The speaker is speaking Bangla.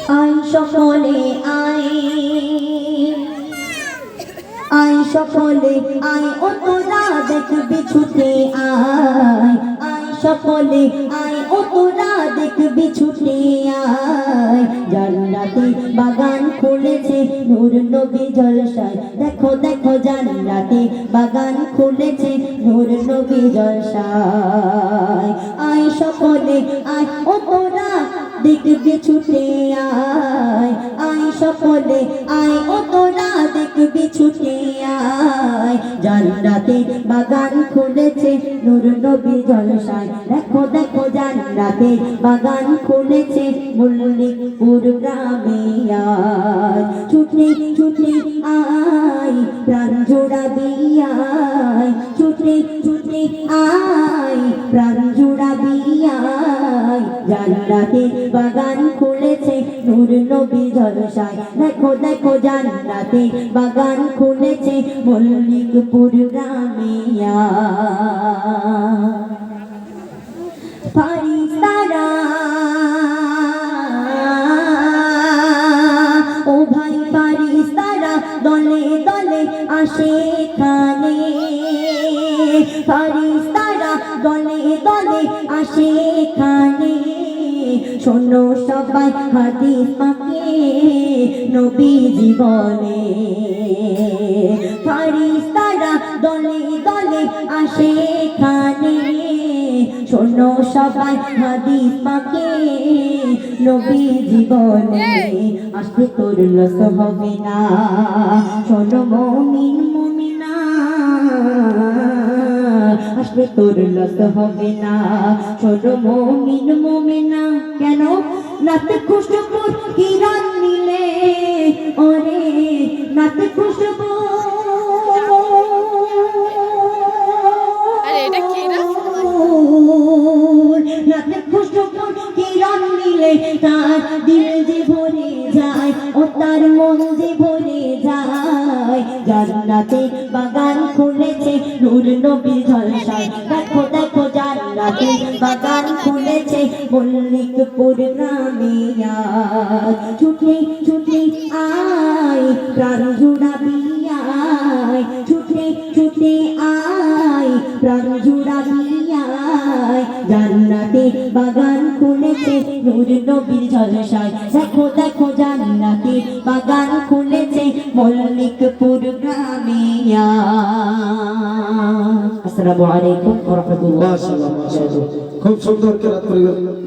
আয় সকলে আয়, আয় সকলে আয়, ও তোরা দেখবি ছুটে আয়। আয় সকলে আয়, ও তোরা দেখবি ছুটে আয়। জান্নাতে বাগান খুলেছে নূর নবী জলসায়, দেখো দেখো জান্নাতে বাগান খুলেছে নূর নবী জলসায়। আয় সকলে আয়, ও তোরা দেখবি ছুটে আয়। আয় সকলে আয়, ও তোরা দেখবি ছুটে আয়। জান্নাতে বাগান খুলেছে নূর নবী জলসায়, দেখো দেখো জান্নাতে বাগান খুলেছে মল্লিকপুর গ্রামে আয়। ছুটে ছুটে আয়, প্রাণ জোড়াবি আয়। ছুটে ছুটে আয়, প্রাণ জোড়াবি আয়। জান্নাতে বাগান খুলেছে নূর নবী জলসায়, দেখো দেখো জান্নাতে বাগান খুলেছে মল্লিকপুর গ্রামে আয়। ফারিস্তারা ও ভাই ফারিস্তারা দলে দলে আসে এখানে। ফারিস্তারা দলে দলে আসে এখানে। শোনো সবাই হাদিস পাকে নবী জীবনে। ফারিস্তারা দলে দলে আসে এখানে। শোনো সবাই হাদিস পাকে নবী জীবনে। আসতে তোর লস হবে না, শোনো মুমিন মুমিনা। আসবে তোর লস হবে না, শোনো মুমিন মুমিনা। কেন? নাতে খুশবু কিরণ নিলে ওরে, নাতে খুশবু। নাতে খুশবু কিরণ নিলে তার দিল যে ভরে যায়, ও তার মন যে ভরে যায়। জান্নাতে বাগান খুলেছে নূর নবী জলসায়, দেখো দেখো জান্নাতে বাগান খুলেছে মল্লিকপুর গ্রামে আয়। ছুটে ছুটে আয়, প্রাণ জুড়াবি আয়। ছুটে ছুটে আয়, প্রাণ জুড়াবি আয়। জান্নাতে বাগান খুলেছে নূর নবীর জলসায়, দেখো দেখো জান্নাতে বাগান খুলেছে মল্লিকপুর গ্রামে আয়। আসসালামু আলাইকুম ওয়া রাহমাতুল্লাহ। মাশাআল্লাহ মাশাআল্লাহ, খুব সুন্দর কেরাত পরিবেশন।